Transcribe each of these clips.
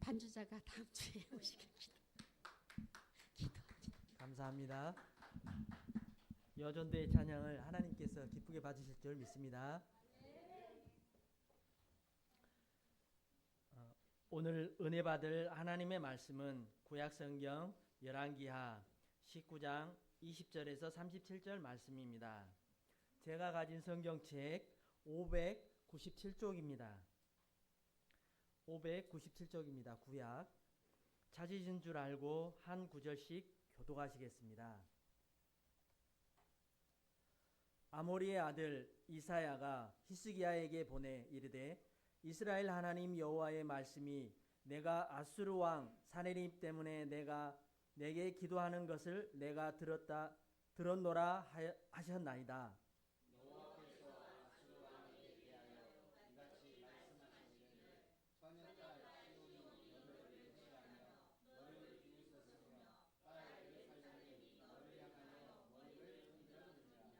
반주자가 다음 주에 오시겠습니다. 기도합니다. 감사합니다. 여전도의 찬양을 하나님께서 기쁘게 봐주실 줄 믿습니다. 오늘 은혜 받을 하나님의 말씀은 구약성경 열왕기하 19장 20절에서 37절 말씀입니다. 제가 가진 성경책 597쪽입니다. 597쪽입니다. 구약. 찾으신 줄 알고 한 구절씩 교독하시겠습니다. 아모리의 아들 이사야가 히스기야에게 보내 이르되 이스라엘 하나님 여호와의 말씀이 내가 아수르 왕 사네립 때문에 내게 기도하는 것을 내가 들었노라 하셨나이다. 여호와께서 아수르 왕에게 대하여 이같이 말씀하시기를 처녀딸 시온이 너를 대체하며 너를 비웃었으며 딸 예루살렘이 너를 향하여 머리를 흔들었느니라.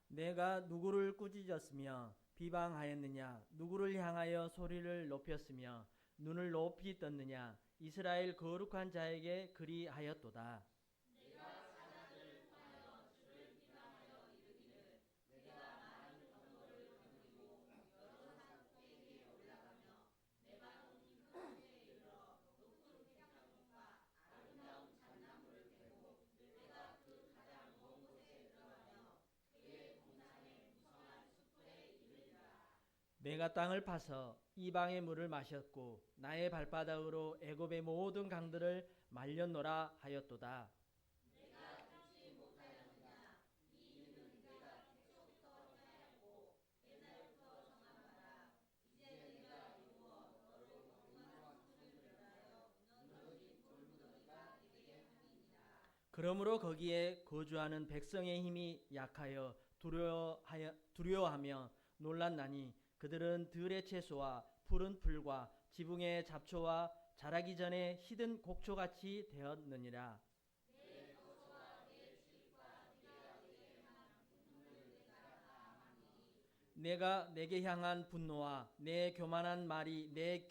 내가 누구를 꾸짖었으며 비방하였느냐? 누구를 향하여 소리를 높였으며 눈을 높이 떴느냐? 이스라엘 거룩한 자에게 그리하였도다. 내가 사자들을 통하여 주를 비방하여 이르기를 내가 많은 경고를 거느리고 여러 산 꼭대기에 올라가며 레바논 깊은 곳에 이르러 높은 백향목과 아름다운 잣나무를 베고 내가 그 가장 먼 곳에 들어가며 그의 동산의 무성한 숲에 이르리라. 내가 땅을 파서 이방의 물을 마셨고 나의 발바닥으로 애굽의 모든 강들을 말렸노라 하였도다. 내가 듣지 못하였느냐? 이 일은 내가 태초부터 행하였고 옛날부터 정한 바라. 이제 내가 이루어 너로 공평한 소리를 하여 무너진 돌무더기가 되게 함이니라. 그러므로 거기에 거주하는 백성의 힘이 약하여 두려워하며 놀랐나니 그들은 들의 채소와 푸른 풀과 지붕의 잡초와 자라기 전에 시든 곡초같이 되었느니라. 내 거처와 내 주입과 내 아들에게 향한 분노를 내가 다 아나니 내가 내게 향한 분노와 내 교만한 말이 내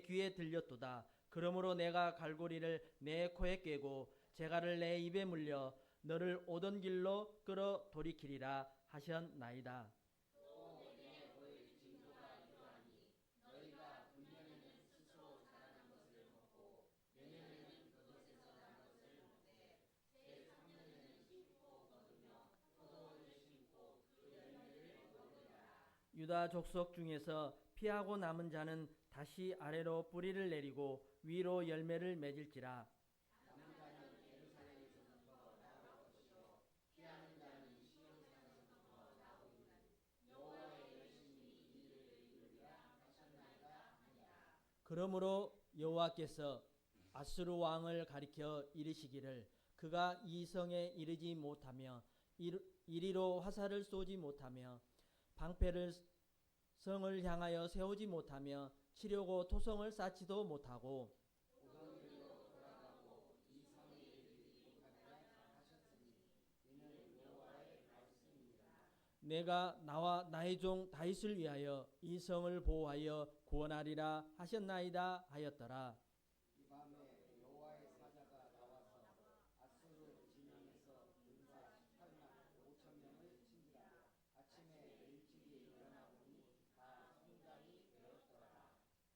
귀에 들렸도다. 그러므로 내가 갈고리를 내 코에 꿰고 재갈을 내 입에 물려 너를 오던 길로 끌어 돌이키리라 하셨나이다. 또 내게 보일 징조가 이러하니 너희가 분명에는 스스로 자라는 것을 먹고 내년에는 그것에서 난 것을 먹되 새 3년에는 씹고 거두며 포도원을 심고 그 열매를 먹으리라. 유다 족속 중에서 피하고 남은 자는 다시 아래로 뿌리를 내리고 위로 열매를 맺을지라. 남은 자는 예루살렘에서부터 나올 것이요 피하는 자는 시온산에서부터 나오리니 여호와의 열심히 이 일을 이루리라 하셨나이다 하니라. 그러므로 여호와께서 아수르 왕을 가리켜 이르시기를 그가 이 성에 이르지 못하며 이리로 화살을 쏘지 못하며 방패를 성을 향하여 세우지 못하며 치려고 토성을 쌓지도 못하고 오던 길로 돌아가고 이 성에 이르지 못하리라 하셨으니 이는 여호와의 말씀이니라. 내가 나와 나의 종 다윗을 위하여 이 성을 보호하여 구원하리라 하셨나이다 하였더라. 이 밤에 여호와의 사자가 나와서 아수르 진영에서 군사 18만 5천 명을 친지라. 아침에 일찍이 일어나 보니 다 성장이 되었더라.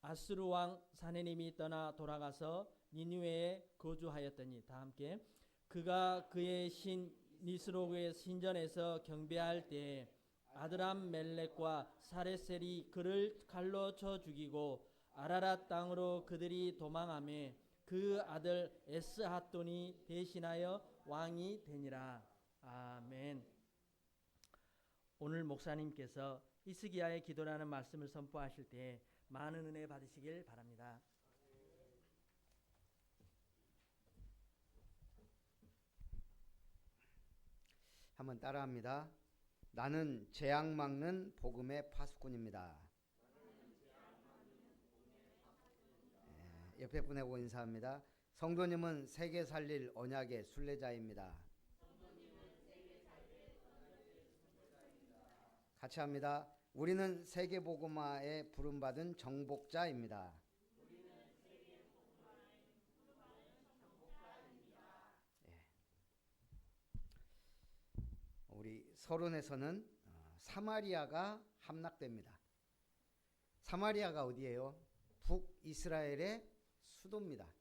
아수르 왕 사네림이 떠나 돌아가서 니느웨에 거주하였더니 다 함께 그가 그의 신 니스로그의 신전에서 경배할 때에 아드람 멜렉과 사레셀이 그를 칼로 쳐 죽이고 아라랏 땅으로 그들이 도망하며 그 아들 에스핫돈이 대신하여 왕이 되니라. 아멘. 오늘 목사님께서 히스기야의 기도라는 말씀을 선포하실 때 많은 은혜 받으시길 바랍니다. 한번 따라합니다. 나는 재앙 막는 복음의 파수꾼입니다. 옆에 분하고 인사합니다. 성도님은 세계 살릴 언약의 순례자입니다. 같이 합니다. 우리는 세계 복음화에 부름받은 정복자입니다. 서론에서는 사마리아가 함락됩니다. 사마리아가 어디예요? 북이스라엘의 수도입니다.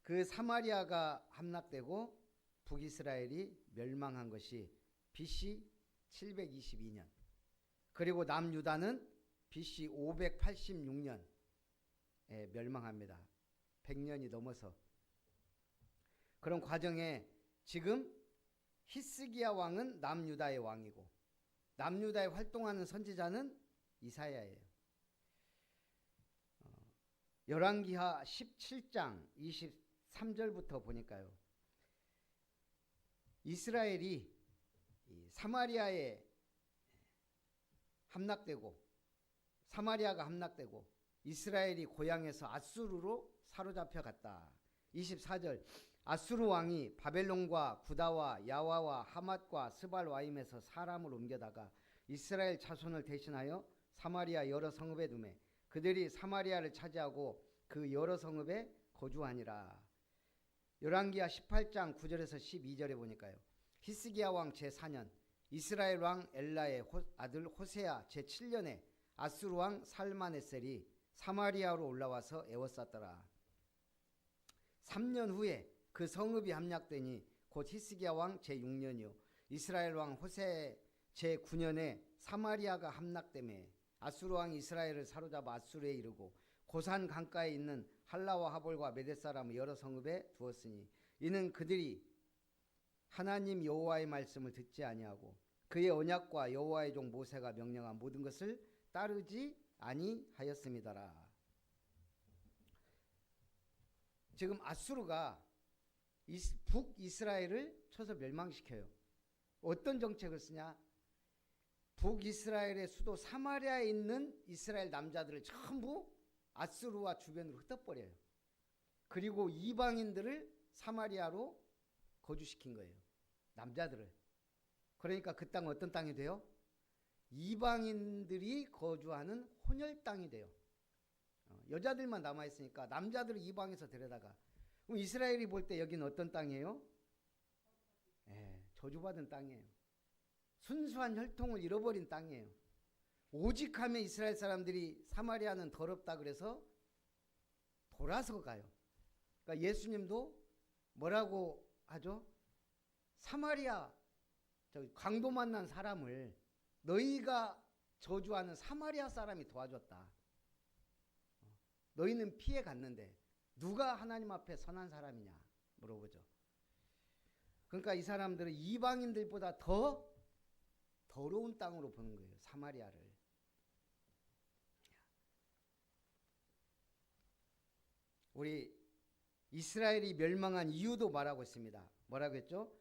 그 사마리아가 함락되고 북이스라엘이 멸망한 것이 BC 722년. 그리고 남유다는 BC 586년에 멸망합니다. 100년이 넘어서. 그런 과정에 지금 히스기야 왕은 남유다의 왕이고 남유다에 활동하는 선지자는 이사야예요. 열왕기하 17장 23절부터 보니까요. 이스라엘이 사마리아에 함락되고 사마리아가 함락되고 이스라엘이 고향에서 아수르로 사로잡혀 갔다. 24절 아수르 왕이 바벨론과 구다와 야와와 하맛과 스발와임에서 사람을 옮겨다가 이스라엘 자손을 대신하여 사마리아 여러 성읍에 두매 그들이 사마리아를 차지하고 그 여러 성읍에 거주하니라. 열왕기하 18장 9절에서 12절에 보니까요. 히스기야 왕 제4년 이스라엘 왕 엘라의 아들 호세아 제7년에 아수르 왕 살마네셀이 사마리아로 올라와서 에워쌌더라. 3년 후에 그 성읍이 함락되니 곧 히스기야 왕 제6년이요 이스라엘 왕 호세 제9년에 사마리아가 함락되매 아수르 왕이 이스라엘을 사로잡아 아수르에 이르고 고산 강가에 있는 할라와 하볼과 메대 사람의 여러 성읍에 두었으니 이는 그들이 하나님 여호와의 말씀을 듣지 아니하고 그의 언약과 여호와의 종 모세가 명령한 모든 것을 따르지 아니하였음이더라. 지금 아수르가 북이스라엘을 쳐서 멸망시켜요. 어떤 정책을 쓰냐? 북이스라엘의 수도 사마리아에 있는 이스라엘 남자들을 전부 아수르와 주변으로 흩어버려요. 그리고 이방인들을 사마리아로 거주시킨 거예요. 남자들을. 그러니까 그 땅은 어떤 땅이 돼요? 이방인들이 거주하는 혼혈 땅이 돼요. 여자들만 남아있으니까 남자들을 이방에서 데려다가 그럼 이스라엘이 볼 때 여기는 어떤 땅이에요? 저주받은 땅이에요. 순수한 혈통을 잃어버린 땅이에요. 오직 하면 이스라엘 사람들이 사마리아는 더럽다 그래서 돌아서 가요. 그러니까 예수님도 뭐라고 하죠? 사마리아 강도 만난 사람을 너희가 저주하는 사마리아 사람이 도와줬다. 너희는 피해 갔는데 누가 하나님 앞에 선한 사람이냐 물어보죠. 그러니까 이 사람들은 이방인들보다 더 더러운 땅으로 보는 거예요. 사마리아를. 우리 이스라엘이 멸망한 이유도 말하고 있습니다. 뭐라고 했죠?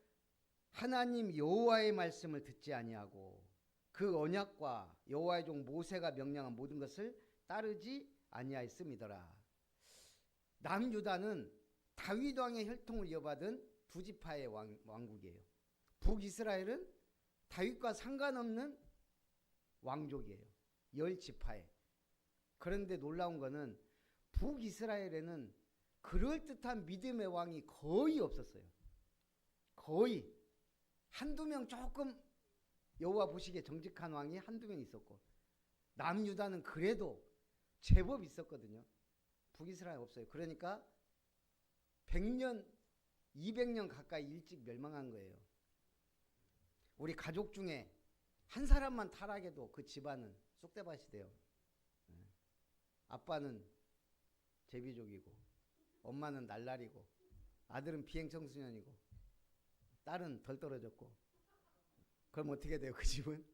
하나님 여호와의 말씀을 듣지 아니하고 그 언약과 여호와의 종 모세가 명령한 모든 것을 따르지 아니하였음이더라. 남유다는 다윗 왕의 혈통을 이어받은 부지파의 왕국이에요. 북이스라엘은 다윗과 상관없는 왕족이에요. 10지파에. 그런데 놀라운 거는 북이스라엘에는 그럴듯한 믿음의 왕이 거의 없었어요. 거의. 한두 명 조금 여호와 보시기에 정직한 왕이 한두 명 있었고 남유다는 그래도 제법 있었거든요. 북이스라엘 없어요. 그러니까 100년, 200년 가까이 일찍 멸망한 거예요. 우리 가족 중에 한 사람만 타락해도 그 집안은 쑥대밭이 돼요. 아빠는 제비족이고 엄마는 날라리고 아들은 비행청소년이고 딸은 덜 떨어졌고 그럼 어떻게 돼요? 그 집은?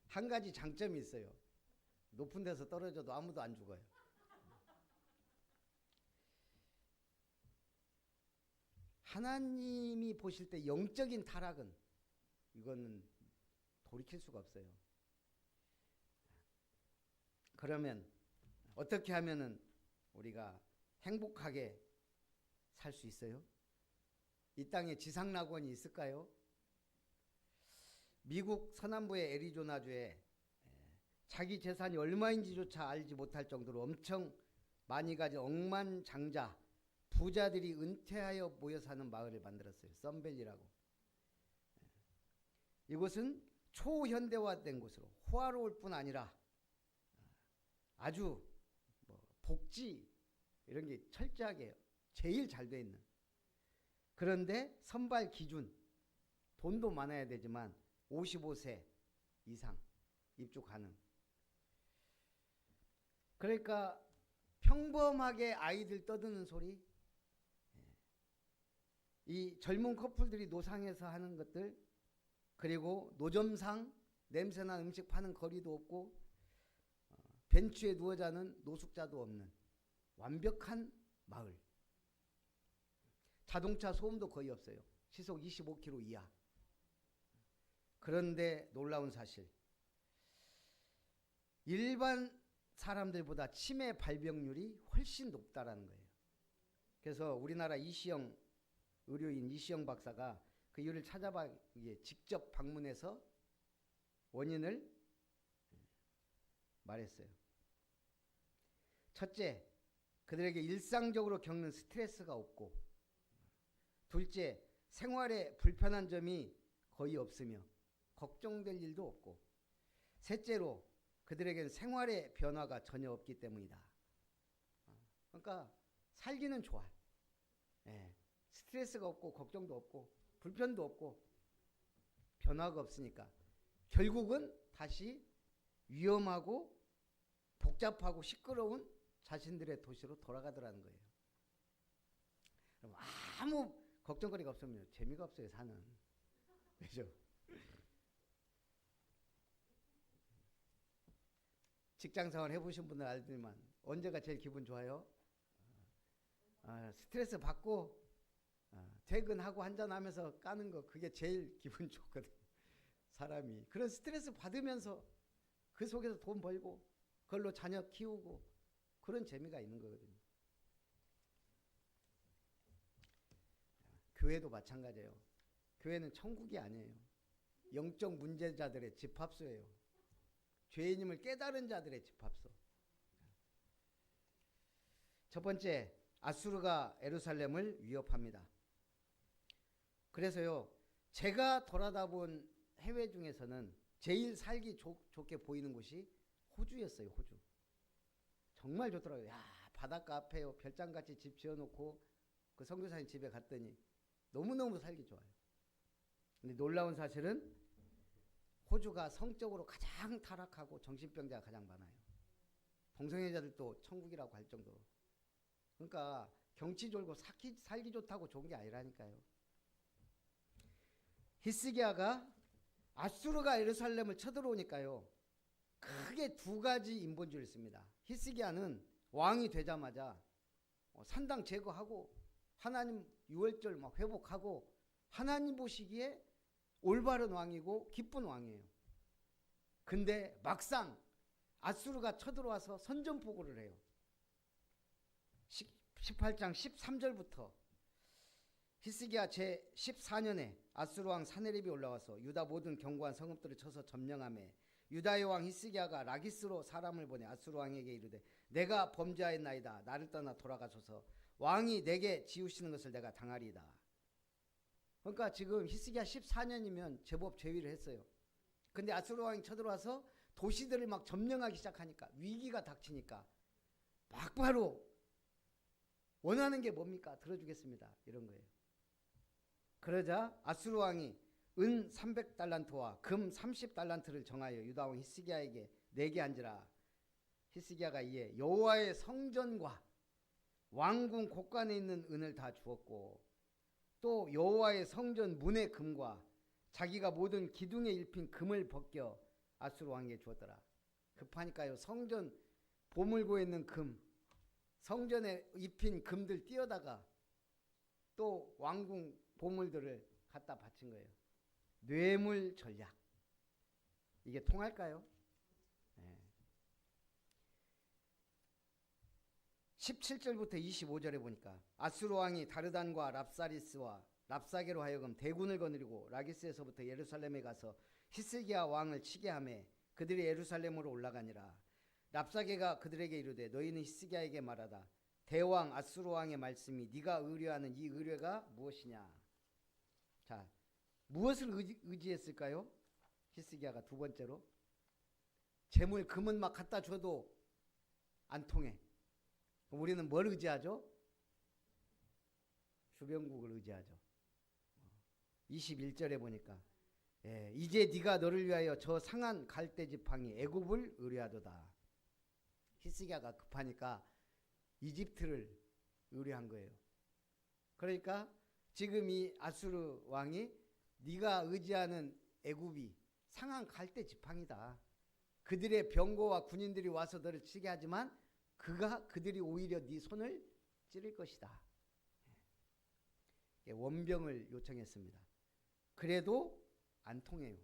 한 가지 장점이 있어요. 높은 데서 떨어져도 아무도 안 죽어요. 하나님이 보실 때 영적인 타락은 이거는 돌이킬 수가 없어요. 그러면 어떻게 하면은 우리가 행복하게 살 수 있어요? 이 땅에 지상낙원이 있을까요? 미국 서남부의 애리조나주에 자기 재산이 얼마인지조차 알지 못할 정도로 엄청 많이 가진 억만장자 부자들이 은퇴하여 모여 사는 마을을 만들었어요. 썬밸리라고. 이곳은 초현대화된 곳으로 호화로울 뿐 아니라 아주 복지 이런 게 철저하게 제일 잘 돼 있는. 그런데 선발 기준 돈도 많아야 되지만 55세 이상 입주 가능. 그러니까 평범하게 아이들 떠드는 소리, 이 젊은 커플들이 노상에서 하는 것들, 그리고 노점상 냄새난 음식 파는 거리도 없고 벤치에 누워 자는 노숙자도 없는 완벽한 마을. 자동차 소음도 거의 없어요. 시속 25km 이하. 그런데 놀라운 사실, 일반 사람들보다 치매 발병률이 훨씬 높다라는 거예요. 그래서 우리나라 이시영 의료인 이시영 박사가 그 이유를 찾아봐 직접 방문해서 원인을 말했어요. 첫째, 그들에게 일상적으로 겪는 스트레스가 없고, 둘째, 생활에 불편한 점이 거의 없으며 걱정될 일도 없고, 셋째로 그들에게는 생활의 변화가 전혀 없기 때문이다. 그러니까 살기는 좋아. 스트레스가 없고 걱정도 없고 불편도 없고 변화가 없으니까 결국은 다시 위험하고 복잡하고 시끄러운 자신들의 도시로 돌아가더라는 거예요. 그럼 아무 걱정거리가 없으면 재미가 없어요, 사는. 그죠? 직장생활 해보신 분들 알지만 언제가 제일 기분 좋아요? 스트레스 받고 퇴근하고 한잔하면서 까는 거, 그게 제일 기분 좋거든. 사람이 그런 스트레스 받으면서 그 속에서 돈 벌고 그걸로 자녀 키우고 그런 재미가 있는 거거든요. 교회도 마찬가지예요. 교회는 천국이 아니에요. 영적 문제자들의 집합소예요. 죄인임을 깨달은 자들의 집합소. 첫 번째, 아수르가 예루살렘을 위협합니다. 그래서요, 제가 돌아다 본 해외 중에서는 제일 살기 좋게 보이는 곳이 호주였어요. 호주. 정말 좋더라고요. 야, 바닷가 앞에 별장같이 집 지어놓고 그 선교사님 집에 갔더니 너무너무 살기 좋아요. 근데 놀라운 사실은 호주가 성적으로 가장 타락하고 정신병자가 가장 많아요. 동성애자들도 천국이라고 할 정도로. 그러니까 경치 좋고 살기 좋다고 좋은 게 아니라니까요. 히스기야가 아수르가 예루살렘을 쳐들어오니까요, 크게 두 가지 인본주의를 씁니다. 히스기야는 왕이 되자마자 산당 제거하고 하나님 유월절 막 회복하고 하나님 보시기에 올바른 왕이고 기쁜 왕이에요. 근데 막상 아수르가 쳐들어와서 선전포고를 해요. 18장 13절부터 히스기야 제14년에 아수르 왕 사네립이 올라와서 유다 모든 견고한 성읍들을 쳐서 점령하매 유다의 왕 히스기야가 라기스로 사람을 보내 아수르 왕에게 이르되 내가 범죄하였나이다. 나를 떠나 돌아가소서. 왕이 내게 지우시는 것을 내가 당하리이다. 그러니까 지금 히스기야 14년이면 제법 제위를 했어요. 근데 아수르 왕이 쳐들어와서 도시들을 막 점령하기 시작하니까, 위기가 닥치니까 막바로 원하는 게 뭡니까? 들어주겠습니다. 이런 거예요. 그러자 아수르 왕이 은 300달란트와 금 30달란트를 정하여 유다 왕 히스기야에게 내게 앉으라. 히스기야가 이에 여호와의 성전과 왕궁 곳간에 있는 은을 다 주었고, 또 여호와의 성전 문의 금과 자기가 모든 기둥에 입힌 금을 벗겨 아수르 왕에게 주었더라. 급하니까요, 성전 보물고에 있는 금, 성전에 입힌 금들 띄어다가 또 왕궁 보물들을 갖다 바친 거예요. 뇌물 전략. 이게 통할까요? 17절부터 25절에 보니까 아수르 왕이 다르단과 랍사리스와 랍사게로 하여금 대군을 거느리고 라기스에서부터 예루살렘에 가서 히스기야 왕을 치게 하매 그들이 예루살렘으로 올라가니라. 랍사게가 그들에게 이르되 너희는 히스기야에게 말하다. 대왕 아수르 왕의 말씀이 네가 의뢰하는 이 의뢰가 무엇이냐. 자, 무엇을 의지했을까요? 히스기야가 두 번째로. 재물 금은 막 갖다 줘도 안 통해. 그럼 우리는 뭘 의지하죠? 주변국을 의지하죠. 21절에 보니까 이제 네가 너를 위하여 저 상한 갈대 지팡이 애굽을 의뢰하도다. 히스기야가 급하니까 이집트를 의뢰한 거예요. 그러니까 지금 이 아수르 왕이 네가 의지하는 애굽이 상한 갈대 지팡이다. 그들의 병거와 군인들이 와서 너를 치게 하지만 그들이 오히려 네 손을 찌를 것이다. 원병을 요청했습니다. 그래도 안 통해요.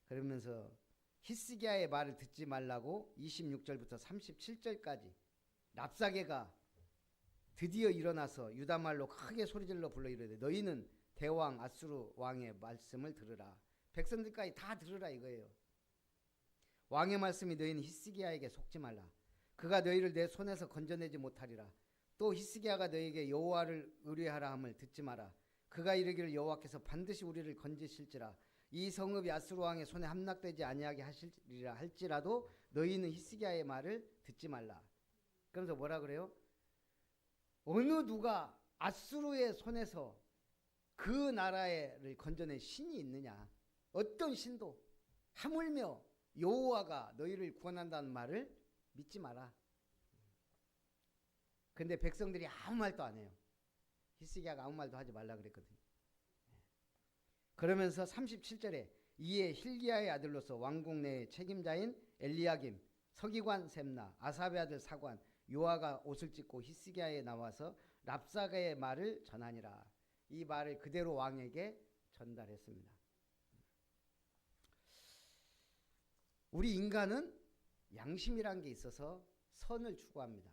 그러면서 히스기야의 말을 듣지 말라고 26절부터 37절까지 랍사게가 드디어 일어나서 유다말로 크게 소리질러 불러 이르되 너희는 대왕 아수르 왕의 말씀을 들으라. 백성들까지 다 들으라 이거예요. 왕의 말씀이 너희는 히스기야에게 속지 말라. 그가 너희를 내 손에서 건져내지 못하리라. 또 히스기야가 너희에게 여호와를 의뢰하라 함을 듣지 마라. 그가 이르기를 여호와께서 반드시 우리를 건지실지라. 이 성읍이 아수르 왕의 손에 함락되지 아니하게 하시리라 할지라도 너희는 히스기야의 말을 듣지 말라. 그러면서 뭐라 그래요? 어느 누가 아수르의 손에서 그 나라를 건져낸 신이 있느냐? 어떤 신도 하물며 여호와가 너희를 구원한다는 말을 믿지 마라. 근데 백성들이 아무 말도 안 해요. 히스기야가 아무 말도 하지 말라 그랬거든요. 그러면서 37절에 이에 힐기야의 아들로서 왕국 내의 책임자인 엘리야김, 서기관 셈나, 아삽의 아들 사관, 요아가 옷을 찢고 히스기야에 나와서 랍사가의 말을 전하니라. 이 말을 그대로 왕에게 전달했습니다. 우리 인간은 양심이란 게 있어서 선을 추구합니다.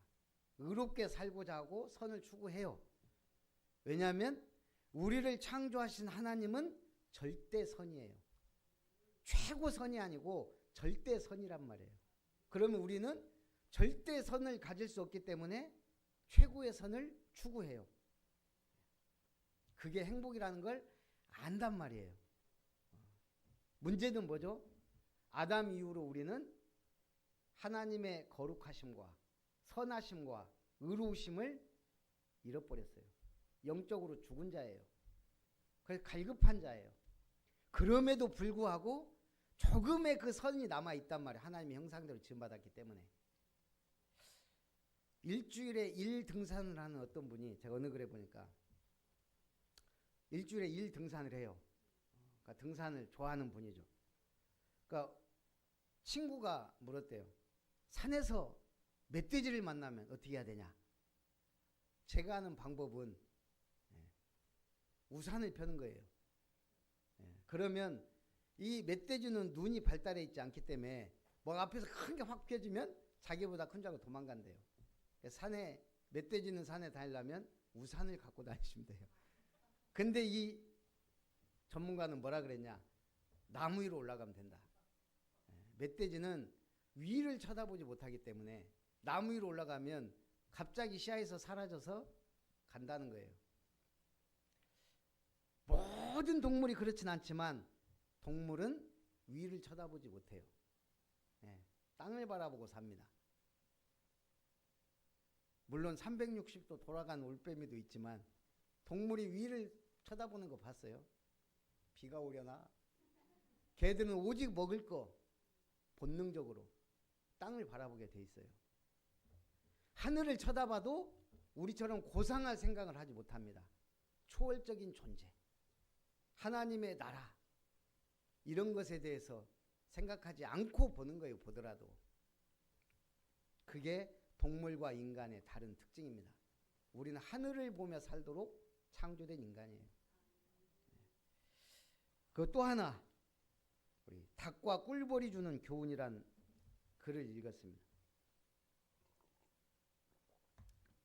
의롭게 살고자 하고 선을 추구해요. 왜냐하면 우리를 창조하신 하나님은 절대선이에요. 최고선이 아니고 절대선이란 말이에요. 그러면 우리는 절대선을 가질 수 없기 때문에 최고의 선을 추구해요. 그게 행복이라는 걸 안단 말이에요. 문제는 뭐죠? 아담 이후로 우리는 하나님의 거룩하심과 선하심과 의로우심을 잃어버렸어요. 영적으로 죽은 자예요. 그래서 갈급한 자예요. 그럼에도 불구하고 조금의 그 선이 남아있단 말이에요. 하나님의 형상대로 지음받았기 때문에. 일주일에 1등산을 하는 어떤 분이, 제가 어느 글에 보니까 일주일에 1등산을 해요. 그러니까 등산을 좋아하는 분이죠. 그러니까 친구가 물었대요. 산에서 멧돼지를 만나면 어떻게 해야 되냐? 제가 하는 방법은 우산을 펴는 거예요. 그러면 이 멧돼지는 눈이 발달해 있지 않기 때문에 뭐 앞에서 큰 게 확 펴지면 자기보다 큰 줄 알고 도망간대요. 산에 멧돼지는 산에 다니려면 우산을 갖고 다니시면 돼요. 근데 이 전문가는 뭐라 그랬냐? 나무 위로 올라가면 된다. 멧돼지는 위를 쳐다보지 못하기 때문에 나무 위로 올라가면 갑자기 시야에서 사라져서 간다는 거예요. 모든 동물이 그렇진 않지만 동물은 위를 쳐다보지 못해요. 땅을 바라보고 삽니다. 물론 360도 돌아간 올빼미도 있지만 동물이 위를 쳐다보는 거 봤어요? 비가 오려나? 걔들은 오직 먹을 거 본능적으로 땅을 바라보게 돼 있어요. 하늘을 쳐다봐도 우리처럼 고상할 생각을 하지 못합니다. 초월적인 존재, 하나님의 나라, 이런 것에 대해서 생각하지 않고 보는 거예요. 보더라도. 그게 동물과 인간의 다른 특징입니다. 우리는 하늘을 보며 살도록 창조된 인간이에요. 그 또 하나, 우리 닭과 꿀벌이 주는 교훈이란 글을 읽었습니다.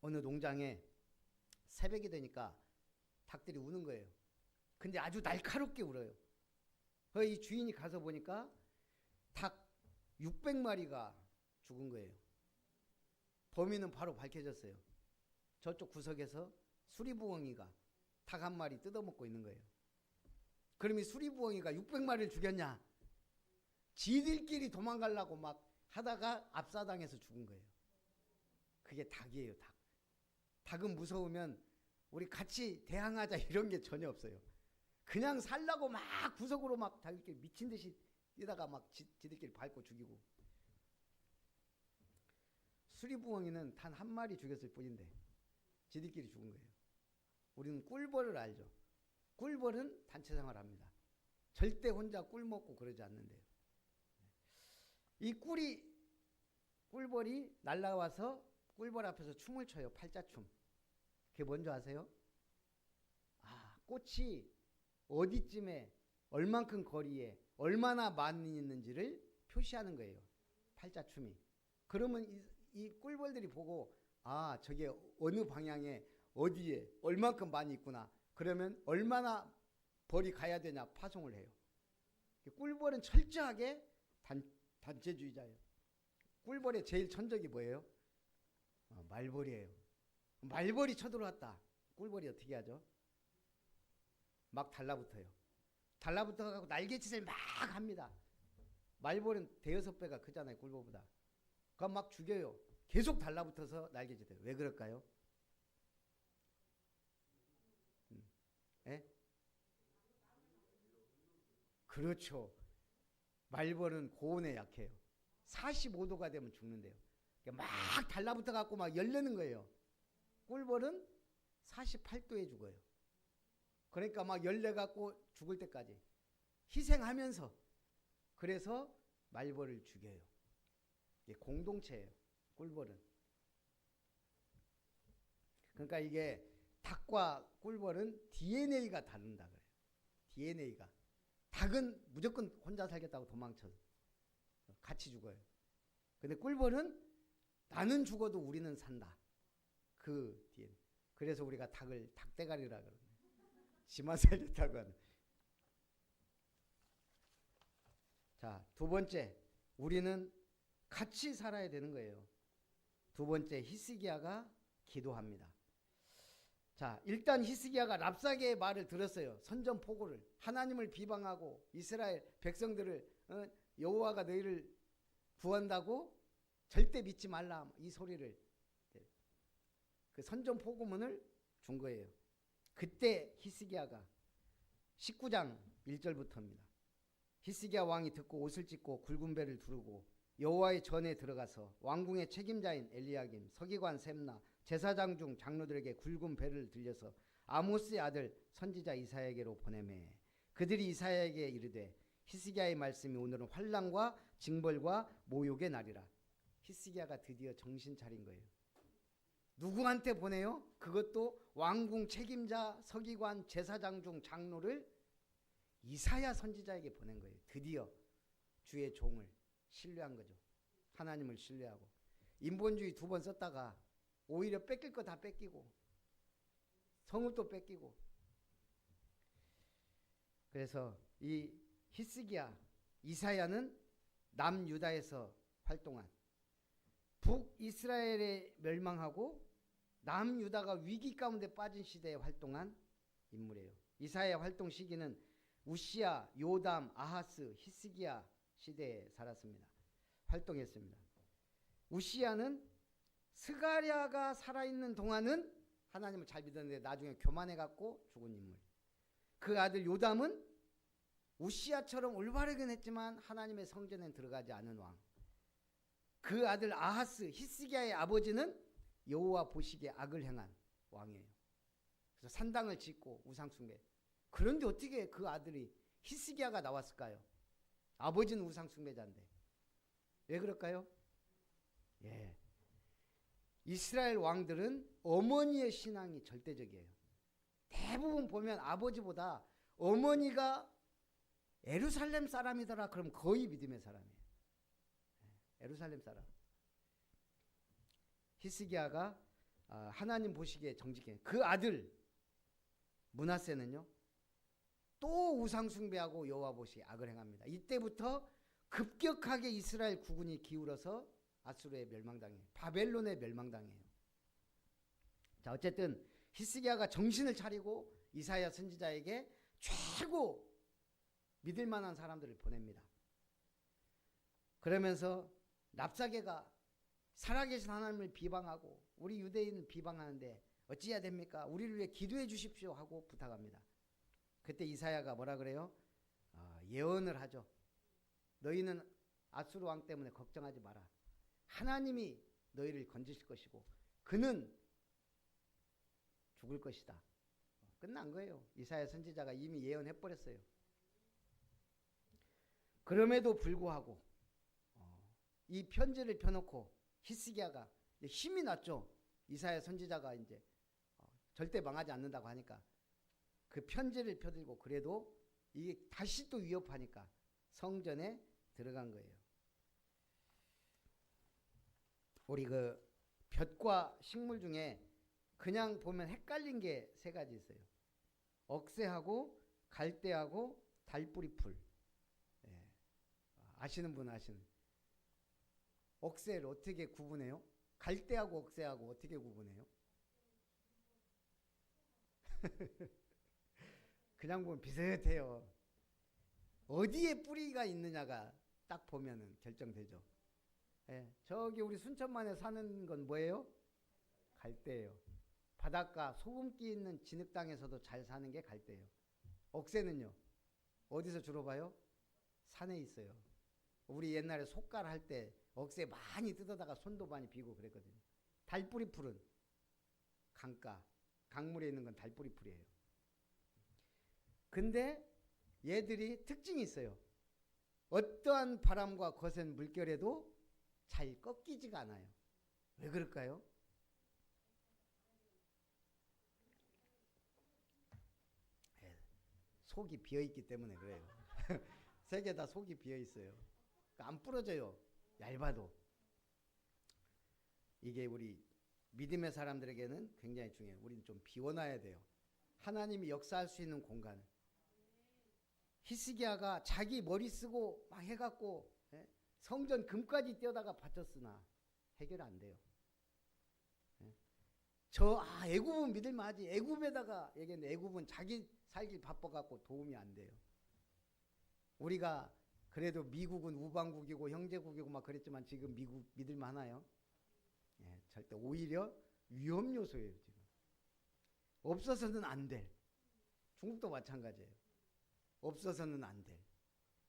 어느 농장에 새벽이 되니까 닭들이 우는 거예요. 근데 아주 날카롭게 울어요. 이 주인이 가서 보니까 닭 600마리가 죽은 거예요. 범인은 바로 밝혀졌어요. 저쪽 구석에서 수리부엉이가 닭 한 마리 뜯어먹고 있는 거예요. 그럼 이 수리부엉이가 600마리를 죽였냐? 지들끼리 도망가려고 막 하다가 압사당해서 죽은 거예요. 그게 닭이에요, 닭. 닭은 무서우면 우리 같이 대항하자 이런 게 전혀 없어요. 그냥 살라고 막 구석으로 막 닭들끼리 미친 듯이 뛰다가 막 지들끼리 밟고 죽이고. 수리부엉이는 단 한 마리 죽였을 뿐인데 지들끼리 죽은 거예요. 우리는 꿀벌을 알죠. 꿀벌은 단체 생활합니다. 절대 혼자 꿀 먹고 그러지 않는데요. 이 꿀벌이 날라와서 꿀벌 앞에서 춤을 춰요. 팔자춤. 그게 뭔지 아세요? 꽃이 어디쯤에 얼만큼 거리에 얼마나 많이 있는지를 표시하는 거예요. 팔자춤이. 그러면 이 꿀벌들이 보고 저게 어느 방향에 어디에 얼만큼 많이 있구나. 그러면 얼마나 벌이 가야 되냐 파송을 해요. 꿀벌은 철저하게 단체주의자예요. 꿀벌의 제일 천적이 뭐예요? 말벌이에요. 말벌이 쳐들어왔다. 꿀벌이 어떻게 하죠? 막 달라붙어요. 달라붙어가지고 날개짓을 막 합니다. 말벌은 대여섯 배가 크잖아요. 꿀벌보다. 그럼 막 죽여요. 계속 달라붙어서 날개짓해요. 왜 그럴까요? 예? 그렇죠. 말벌은 고온에 약해요. 45도가 되면 죽는데요. 막 달라붙어 갖고 막 열내는 거예요. 꿀벌은 48도에 죽어요. 그러니까 막 열내 갖고 죽을 때까지 희생하면서. 그래서 말벌을 죽여요. 이게 공동체예요. 꿀벌은. 그러니까 이게 닭과 꿀벌은 DNA가 다른다 그래요. DNA가. 닭은 무조건 혼자 살겠다고 도망쳐. 같이 죽어요. 근데 꿀벌은 나는 죽어도 우리는 산다. 그 DNA. 그래서 우리가 닭을 닭대가리라 그러는 거예요. 지만 살겠다고 하는. 자, 두 번째. 우리는 같이 살아야 되는 거예요. 두 번째, 히스기야가 기도합니다. 자, 일단 히스기야가 랍사게의 말을 들었어요. 선전포고를. 하나님을 비방하고 이스라엘 백성들을 여호와가 너희를 구한다고 절대 믿지 말라. 이 소리를. 그 선전포고문을 준 거예요. 그때 히스기야가 19장 1절부터입니다. 히스기야 왕이 듣고 옷을 찢고 굵은 배를 두르고 여호와의 전에 들어가서 왕궁의 책임자인 엘리야김, 서기관 셈나, 제사장 중 장로들에게 굵은 배를 들려서 아모스의 아들 선지자 이사야에게로 보내매 그들이 이사야에게 이르되 히스기야의 말씀이 오늘은 환난과 징벌과 모욕의 날이라. 히스기야가 드디어 정신 차린 거예요. 누구한테 보내요? 그것도 왕궁 책임자, 서기관, 제사장 중 장로를 이사야 선지자에게 보낸 거예요. 드디어 주의 종을 신뢰한 거죠. 하나님을 신뢰하고. 인본주의 2번 썼다가 오히려 뺏길 거 다 뺏기고 성읍도 뺏기고. 그래서 이 히스기야, 이사야는 남유다에서 활동한, 북이스라엘에 멸망하고 남유다가 위기 가운데 빠진 시대에 활동한 인물이에요. 이사야 활동 시기는 우시야, 요담, 아하스, 히스기야 시대에 살았습니다. 활동했습니다. 우시야는 스가랴가 살아있는 동안은 하나님을 잘 믿었는데 나중에 교만해갖고 죽은 인물. 그 아들 요담은 우시야처럼 올바르긴 했지만 하나님의 성전에 들어가지 않은 왕. 그 아들 아하스, 히스기야의 아버지는 여호와 보시기에 악을 행한 왕이에요. 그래서 산당을 짓고 우상숭배. 그런데 어떻게 그 아들이 히스기야가 나왔을까요? 아버지는 우상숭배자인데. 왜 그럴까요? 예. 이스라엘 왕들은 어머니의 신앙이 절대적이에요. 대부분 보면 아버지보다 어머니가 예루살렘 사람이더라 그럼 거의 믿음의 사람이에요. 예루살렘 사람. 히스기야가 하나님 보시기에 정직해. 그 아들 므낫세는요 또 우상숭배하고 여호와 보시기에 악을 행합니다. 이때부터 급격하게 이스라엘 국군이 기울어서 아수르에 멸망당해요. 바벨론에 멸망당해요. 자, 어쨌든 히스기야가 정신을 차리고 이사야 선지자에게 최고 믿을 만한 사람들을 보냅니다. 그러면서 랍사게가 살아계신 하나님을 비방하고 우리 유대인을 비방하는데 어찌해야 됩니까? 우리를 위해 기도해 주십시오 하고 부탁합니다. 그때 이사야가 뭐라 그래요? 예언을 하죠. 너희는 아수르 왕 때문에 걱정하지 마라. 하나님이 너희를 건지실 것이고 그는 죽을 것이다. 끝난 거예요. 이사야 선지자가 이미 예언해 버렸어요. 그럼에도 불구하고 이 편지를 펴놓고 히스기야가 힘이 났죠. 이사야 선지자가 이제 절대 망하지 않는다고 하니까 그 편지를 펴들고 그래도 이게 다시 또 위협하니까 성전에 들어간 거예요. 우리 그 볕과 식물 중에 그냥 보면 헷갈린 게 세 가지 있어요. 억새하고 갈대하고 달뿌리풀. 예. 아시는 분 아시는. 억새를 어떻게 구분해요? 갈대하고 억새하고 어떻게 구분해요? 그냥 보면 비슷해요. 어디에 뿌리가 있느냐가 딱 보면은 결정되죠. 예, 저기 우리 순천만에 사는 건 뭐예요? 갈대예요. 바닷가 소금기 있는 진흙 땅에서도 잘 사는 게 갈대예요. 억새는요? 어디서 주로 봐요? 산에 있어요. 우리 옛날에 솥갈 할 때 억새 많이 뜯어다가 손도 많이 비고 그랬거든요. 달뿌리 풀은 강가, 강물에 있는 건 달뿌리 풀이에요. 근데 얘들이 특징이 있어요. 어떠한 바람과 거센 물결에도 잘 꺾이지가 않아요. 왜 그럴까요? 속이 비어있기 때문에 그래요. 세 개 다 속이 비어있어요. 그러니까 안 부러져요. 얇아도. 이게 우리 믿음의 사람들에게는 굉장히 중요해요. 우리는 좀 비워놔야 돼요. 하나님이 역사할 수 있는 공간. 히스기야가 자기 머리 쓰고 막 해갖고 성전 금까지 떼어다가 바쳤으나 해결 안 돼요. 애굽은 믿을만하지. 애굽에다가 얘기했는데 애굽은 자기 살기 바빠갖고 도움이 안 돼요. 우리가 그래도 미국은 우방국이고 형제국이고 막 그랬지만 지금 미국 믿을만하나요? 예, 절대 오히려 위험 요소예요. 지금 없어서는 안 될. 중국도 마찬가지예요. 없어서는 안 될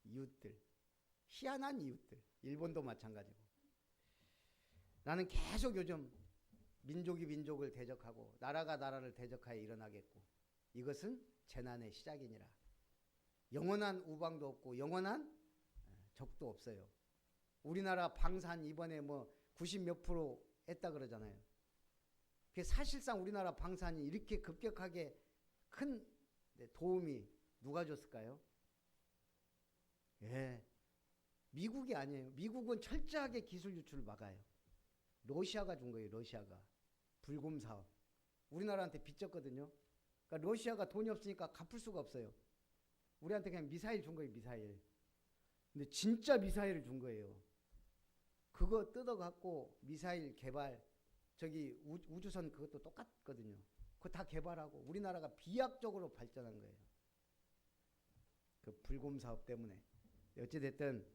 이웃들, 희한한 이웃들. 일본도 마찬가지고. 나는 계속 요즘 민족이 민족을 대적하고 나라가 나라를 대적하여 일어나겠고 이것은 재난의 시작이니라. 영원한 우방도 없고 영원한 적도 없어요. 우리나라 방산 이번에 뭐 90몇 프로 했다 그러잖아요. 사실상 우리나라 방산이 이렇게 급격하게 큰 도움이 누가 줬을까요? 예, 미국이 아니에요. 미국은 철저하게 기술 유출을 막아요. 러시아가 준 거예요. 러시아가. 불금 사업. 우리나라한테 빚졌거든요. 그러니까 러시아가 돈이 없으니까 갚을 수가 없어요. 우리한테 그냥 미사일 준 거예요. 미사일. 근데 진짜 미사일을 준 거예요. 그거 뜯어갖고 미사일 개발, 저기 우주선 그것도 똑같거든요. 그거 다 개발하고 우리나라가 비약적으로 발전한 거예요. 그 불금 사업 때문에. 어찌됐든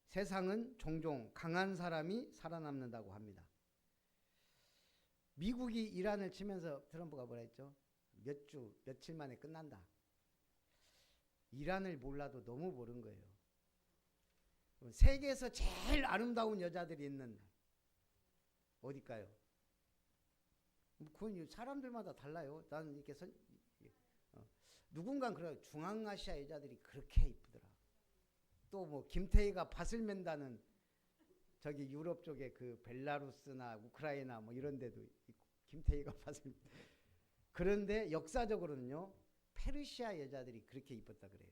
세상은 종종 강한 사람이 살아남는다고 합니다. 미국이 이란을 치면서 트럼프가 뭐라 했죠? 몇 주, 며칠 만에 끝난다. 이란을 몰라도 너무 모른 거예요. 세계에서 제일 아름다운 여자들이 있는 어딜까요? 그건 사람들마다 달라요. 나는 이렇게 누군가는 그래요. 중앙아시아 여자들이 그렇게 이쁘더라. 또 뭐 김태희가 밭을 맨다는 저기 유럽 쪽에 그 벨라루스나 우크라이나 뭐 이런 데도 있고 김태희가 밭을 그런데 역사적으로는요. 페르시아 여자들이 그렇게 이뻤다 그래요.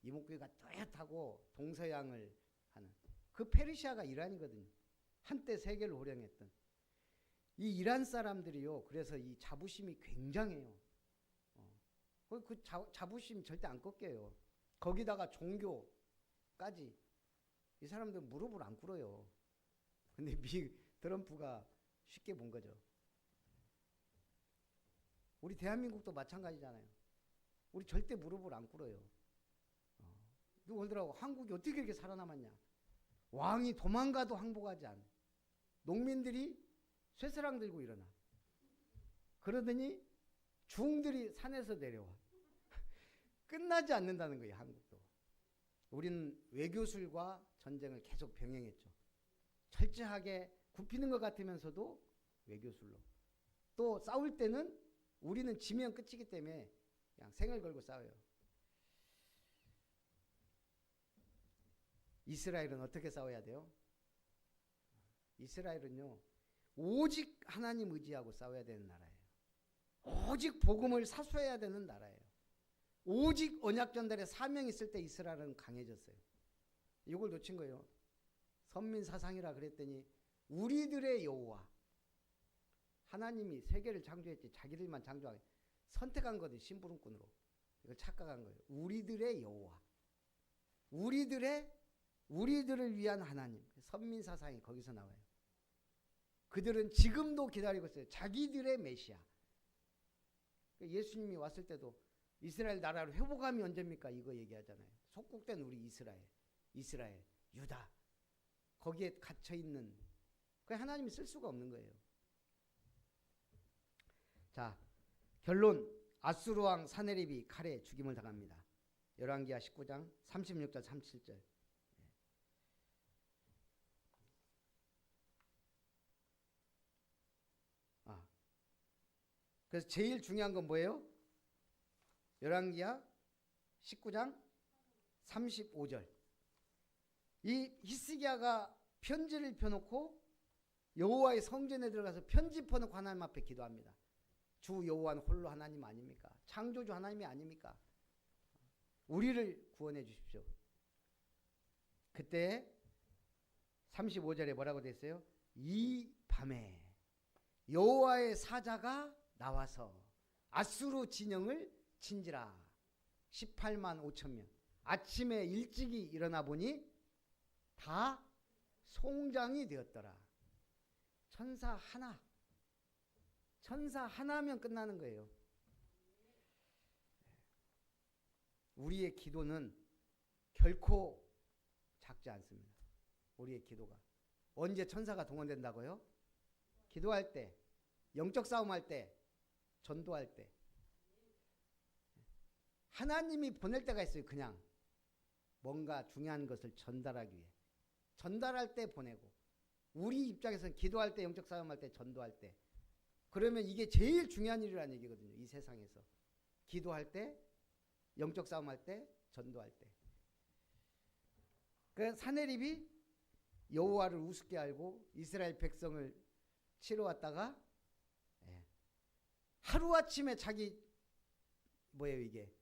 이목구비가 뚜렷하고 동서양을 하는 그 페르시아가 이란이거든요. 한때 세계를 호령했던 이 이란 사람들이요. 그래서 이 자부심이 굉장해요. 그 자부심 절대 안 꺾여요. 거기다가 종교까지 이 사람들 무릎을 안 꿇어요. 근데 트럼프가 쉽게 본 거죠. 우리 대한민국도 마찬가지잖아요. 우리 절대 무릎을 안 꿇어요. 누구 그러더라고. 한국이 어떻게 이렇게 살아남았냐. 왕이 도망가도 항복하지 않아. 농민들이 쇠사랑 들고 일어나. 그러더니 중들이 산에서 내려와. 끝나지 않는다는 거예요. 한국도. 우리는 외교술과 전쟁을 계속 병행했죠. 철저하게 굽히는 것 같으면서도 외교술로. 또 싸울 때는 우리는 지면 끝이기 때문에 그냥 생을 걸고 싸워요. 이스라엘은 어떻게 싸워야 돼요? 이스라엘은요, 오직 하나님 의지하고 싸워야 되는 나라예요. 오직 복음을 사수해야 되는 나라예요. 오직 언약 전달에 사명이 있을 때 이스라엘은 강해졌어요. 이걸 놓친 거예요. 선민 사상이라 그랬더니 우리들의 여호와, 하나님이 세계를 창조했지 자기들만 창조하게 선택한 거든 심부름꾼으로. 이걸 착각한 거예요. 우리들의 여호와, 우리들을 위한 하나님. 선민 사상이 거기서 나와요. 그들은 지금도 기다리고 있어요. 자기들의 메시아. 예수님이 왔을 때도 이스라엘 나라를 회복함이 언제입니까? 이거 얘기하잖아요. 속국된 우리 이스라엘, 유다. 거기에 갇혀있는, 그 하나님이 쓸 수가 없는 거예요. 자, 결론. 아수르 왕 사네립이 칼에 죽임을 당합니다. 열왕기하 19장 36절 37절. 그래서 제일 중요한 건 뭐예요? 열왕기하 19장 35절. 이 히스기야가 편지를 펴놓고 여호와의 성전에 들어가서 편지 펴놓고 하나님 앞에 기도합니다. 주 여호와는 홀로 하나님 아닙니까? 창조주 하나님이 아닙니까? 우리를 구원해 주십시오. 그때 35절에 뭐라고 돼 있어요? 이 밤에 여호와의 사자가 나와서 아수르 진영을 친지라. 18만 5천 명. 아침에 일찍이 일어나 보니 다 송장이 되었더라. 천사 하나면 끝나는 거예요. 우리의 기도는 결코 작지 않습니다. 우리의 기도가. 언제 천사가 동원된다고요? 기도할 때, 영적 싸움할 때, 전도할 때. 하나님이 보낼 때가 있어요. 그냥 뭔가 중요한 것을 전달하기 위해. 전달할 때 보내고, 우리 입장에서는 기도할 때, 영적 싸움할 때, 전도할 때. 그러면 이게 제일 중요한 일이라는 얘기거든요. 이 세상에서. 기도할 때, 영적 싸움할 때, 전도할 때. 그 사네립이 여호와를 우습게 알고 이스라엘 백성을 치러 왔다가 하루아침에 자기 뭐예요 이게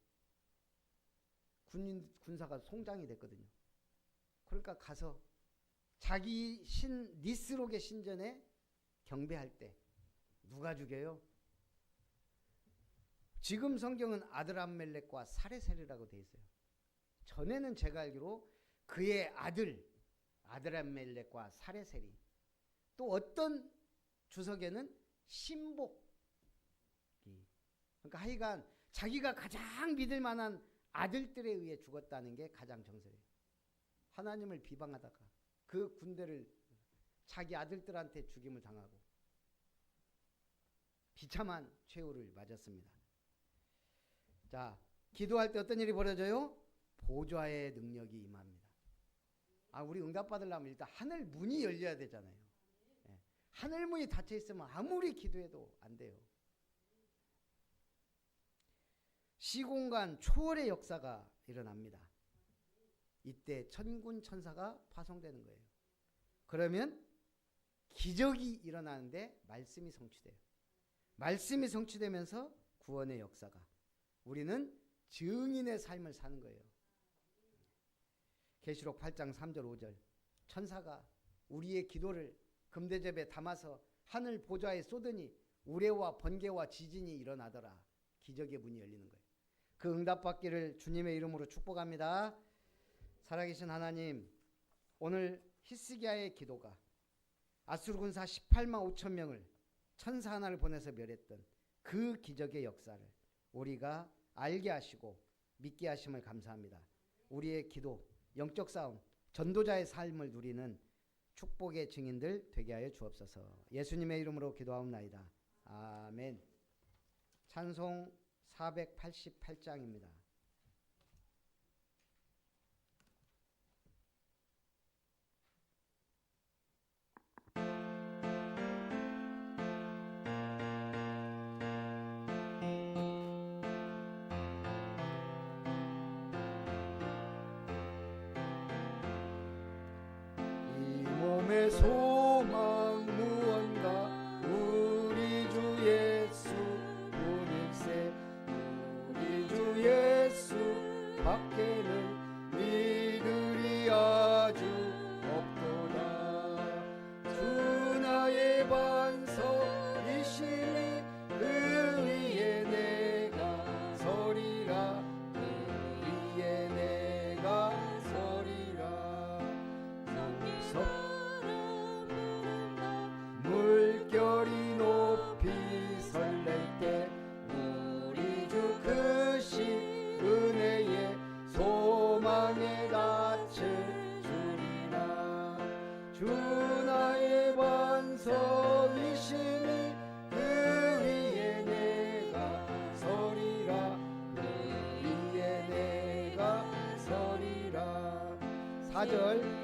군사가 송장이 됐거든요. 그러니까 가서 자기 신 니스록의 신전에 경배할 때 누가 죽여요? 지금 성경은 아드람멜렉과 사레셀이라고 돼 있어요. 전에는 제가 알기로 그의 아들 아드람멜렉과 사레셀이, 또 어떤 주석에는 신복이, 그러니까 하여간 자기가 가장 믿을 만한 아들들에 의해 죽었다는 게 가장 정설이에요. 하나님을 비방하다가 그 군대를 자기 아들들한테 죽임을 당하고 비참한 최후를 맞았습니다. 자, 기도할 때 어떤 일이 벌어져요? 보좌의 능력이 임합니다. 우리 응답받으려면 일단 하늘 문이 열려야 되잖아요. 하늘 문이 닫혀 있으면 아무리 기도해도 안 돼요. 시공간 초월의 역사가 일어납니다. 이때 천군 천사가 파송되는 거예요. 그러면 기적이 일어나는데 말씀이 성취돼요. 말씀이 성취되면서 구원의 역사가, 우리는 증인의 삶을 사는 거예요. 계시록 8장 3절 5절. 천사가 우리의 기도를 금대접에 담아서 하늘 보좌에 쏟으니 우레와 번개와 지진이 일어나더라. 기적의 문이 열리는 거예요. 그 응답받기를 주님의 이름으로 축복합니다. 살아계신 하나님, 오늘 히스기야의 기도가 아수르 군사 18만 5천 명을 천사 하나를 보내서 멸했던 그 기적의 역사를 우리가 알게 하시고 믿게 하심을 감사합니다. 우리의 기도, 영적 싸움, 전도자의 삶을 누리는 축복의 증인들 되게 하여 주옵소서. 예수님의 이름으로 기도하옵나이다. 아멘. 찬송 488장입니다. 내 소망 무언가 우리 주 예수 뿐일세. 우리 주 예수 밖에는 믿으리 아주 없도다. 주 나의 반석이시니 그 위에 내가 서리라. 그 위에 내가 서리라. 물결이 높이 설렐 때 우리 주 크신 은혜의 소망에 낯을 주리라. 주 나의 반석이시니 그 위에 내가 서리라. 그 위에 내가 서리라. 4절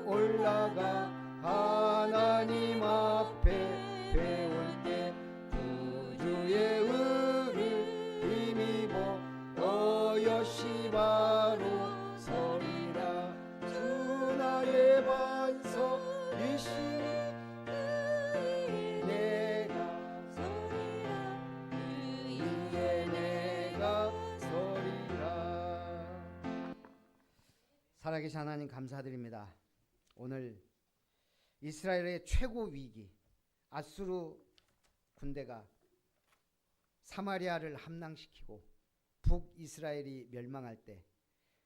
올라가 하나님 앞에 배울 때 구주의 의를 힘입어 어여시 바로 서리라. 주 나의 반석이시니 그 위에 내가 서리라. 그 위에 내가 서리라. 살아계신 하나님 감사드립니다. 오늘 이스라엘의 최고 위기, 아수르 군대가 사마리아를 함락시키고 북이스라엘이 멸망할 때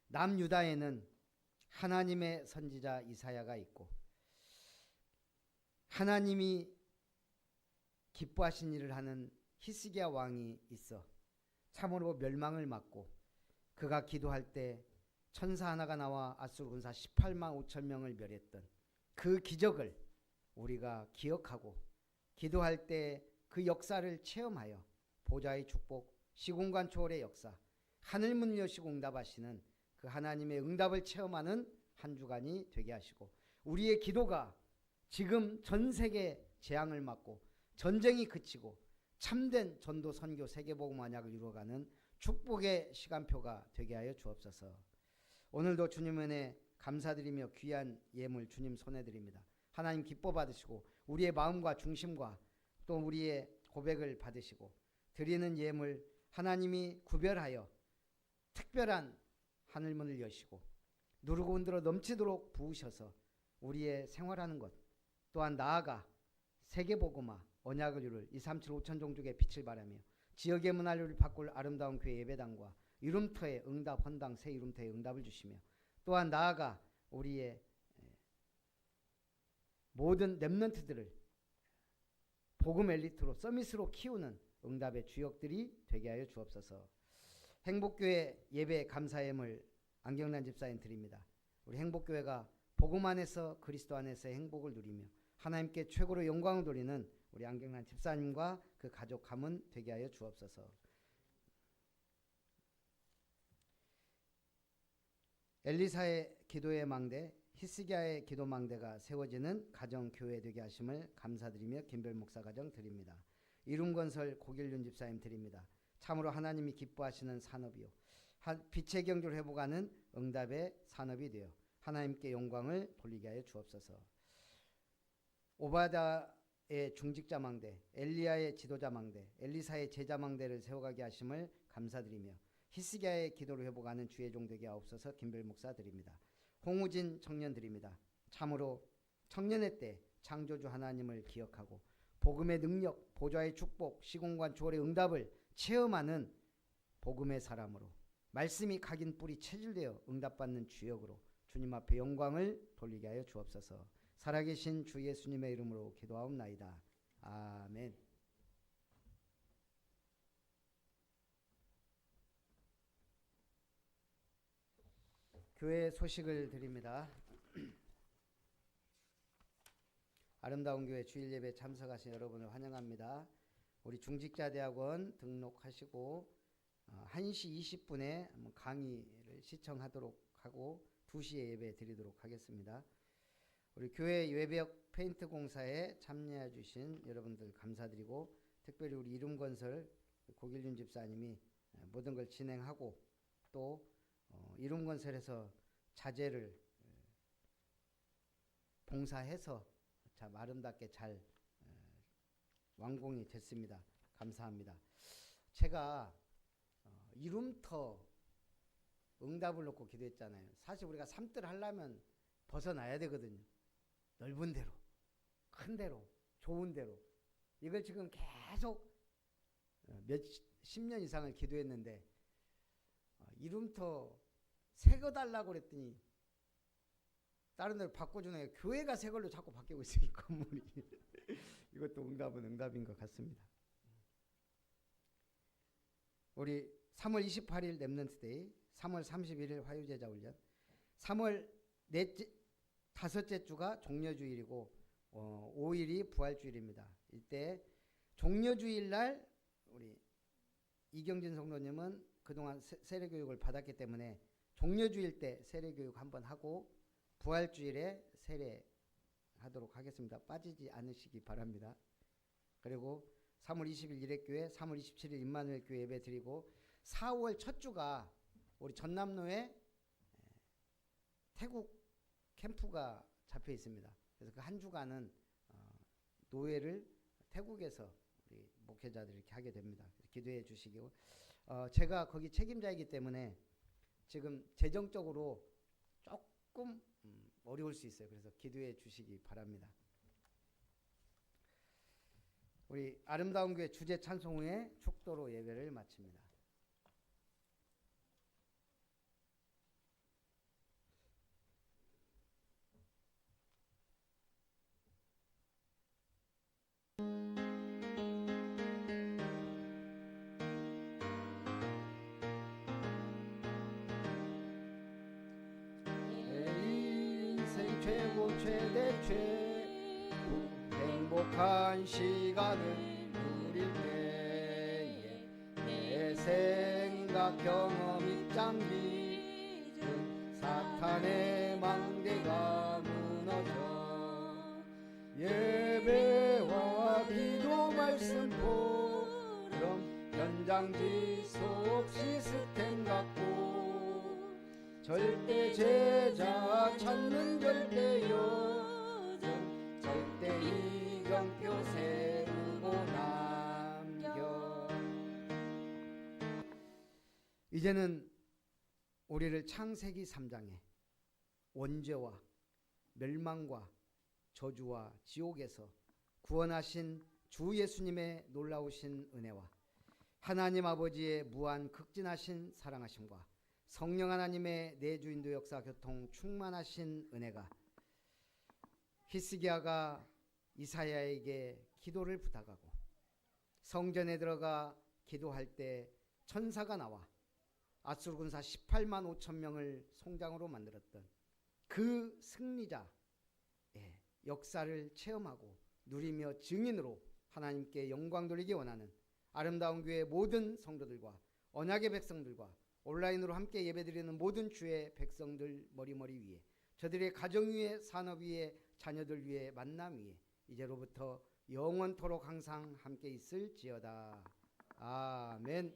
남유다에는 하나님의 선지자 이사야가 있고 하나님이 기뻐하신 일을 하는 히스기야 왕이 있어 참으로 멸망을 막고 그가 기도할 때 천사 하나가 나와 아수르 군사 18만 5천 명을 멸했던 그 기적을 우리가 기억하고 기도할 때 그 역사를 체험하여 보좌의 축복, 시공간 초월의 역사, 하늘 문 여시고 응답하시는 그 하나님의 응답을 체험하는 한 주간이 되게 하시고 우리의 기도가 지금 전 세계 재앙을 막고 전쟁이 그치고 참된 전도 선교 세계복음 언약을 이루어가는 축복의 시간표가 되게 하여 주옵소서. 오늘도 주님 은혜 감사드리며 귀한 예물 주님 손에 드립니다. 하나님 기뻐 받으시고 우리의 마음과 중심과 또 우리의 고백을 받으시고 드리는 예물 하나님이 구별하여 특별한 하늘문을 여시고 누르고 흔들어 넘치도록 부으셔서 우리의 생활하는 것 또한 나아가 세계복음화 언약을 이룰 237 5천 종족의 빛을 바라며 지역의 문화를 바꿀 아름다운 교회 예배당과 이름터의 응답 헌당 새 이름터의 응답을 주시며 또한 나아가 우리의 모든 렘넌트들을 복음 엘리트로 서밋으로 키우는 응답의 주역들이 되게 하여 주옵소서. 행복교회 예배 감사예물 안경란 집사님 드립니다. 우리 행복교회가 복음 안에서 그리스도 안에서의 행복을 누리며 하나님께 최고로 영광을 돌리는 우리 안경란 집사님과 그 가족 가문 되게 하여 주옵소서. 엘리사의 기도의 망대, 히스기야의 기도 망대가 세워지는 가정교회 되게 하심을 감사드리며 김별 목사 가정 드립니다. 이룸건설 고길륜 집사님 드립니다. 참으로 하나님이 기뻐하시는 산업이요 빛의 경주를 회복하는 응답의 산업이 되어 하나님께 영광을 돌리게 하여 주옵소서. 오바다의 중직자 망대, 엘리야의 지도자 망대, 엘리사의 제자 망대를 세워가게 하심을 감사드리며 히스기야의 기도를 회복하는 주의 종 되게 하옵소서. 김별 목사 드립니다. 홍우진 청년 드립니다. 참으로 청년의 때 창조주 하나님을 기억하고 복음의 능력, 보좌의 축복, 시공간 초월의 응답을 체험하는 복음의 사람으로 말씀이 각인 뿌리 체질되어 응답받는 주역으로 주님 앞에 영광을 돌리게 하여 주옵소서. 살아계신 주 예수님의 이름으로 기도하옵나이다. 아멘. 교회 소식을 드립니다. 아름다운 교회 주일 예배 참석하신 여러분을 환영합니다. 우리 중직자대학원 등록하시고 1시 20분에 강의를 시청하도록 하고 2시에 예배 드리도록 하겠습니다. 우리 교회 외벽 페인트 공사에 참여해 주신 여러분들 감사드리고, 특별히 우리 이룸건설 고길윤 집사님이 모든 걸 진행하고, 또 이룸건설에서 자재를 봉사해서 참 아름답게 잘 완공이 됐습니다. 감사합니다. 제가 이룸터 응답을 놓고 기도했잖아요. 사실 우리가 삶들 하려면 벗어나야 되거든요. 넓은 데로, 큰 데로, 좋은 데로. 이걸 지금 계속 몇십 년 이상을 기도했는데, 이룸터 새 거 달라고 그랬더니 다른 데로 바꿔주네요. 교회가 새 걸로 자꾸 바뀌고 있어요, 이 건물이. 이것도 응답은 응답인 것 같습니다. 우리 3월 28일 렘넌트데이, 3월 31일 화요제자 훈련, 3월 다섯째 주가 종려주일이고 5일이 부활주일입니다. 이때 종려주일 날 우리 이경진 성도님은 그동안 세례교육을 받았기 때문에 종려주일 때 세례교육 한번 하고 부활주일에 세례하도록 하겠습니다. 빠지지 않으시기 바랍니다. 그리고 3월 20일 일회교회, 3월 27일 임마누엘교회 예배 드리고, 4월 첫 주가 우리 전남로에 태국 캠프가 잡혀 있습니다. 그래서 그 한 주간은 노예를 태국에서 우리 목회자들이 이렇게 하게 됩니다. 기도해 주시고, 제가 거기 책임자이기 때문에 지금 재정적으로 조금 어려울 수 있어요. 그래서 기도해 주시기 바랍니다. 우리 아름다운 교회 주제 찬송 후에 축도로 예배를 마칩니다. 최고 최대 최고 행복한 시간을 누릴 때에 내 생각 경험 입장 기준 사탄의 망대가 무너져 예배와 기도 말씀 포럼 현장 지속 시스템 갖고 절대 제자 찾는 절대 요정 절대 이정표 세우고 남겨. 이제는 우리를 창세기 3장에 원죄와 멸망과 저주와 지옥에서 구원하신 주 예수님의 놀라우신 은혜와 하나님 아버지의 무한 극진하신 사랑하심과 성령 하나님의 내주인도 역사 교통 충만하신 은혜가 히스기야가 이사야에게 기도를 부탁하고 성전에 들어가 기도할 때 천사가 나와 아수르 군사 18만 5천 명을 송장으로 만들었던 그 승리자의 역사를 체험하고 누리며 증인으로 하나님께 영광 돌리기 원하는 아름다운 교회 모든 성도들과 언약의 백성들과 온라인으로 함께 예배드리는 모든 주의 백성들 머리머리 위에, 저들의 가정 위에, 산업 위에, 자녀들 위에, 만남 위에 이제로부터 영원토록 항상 함께 있을지어다. 아멘.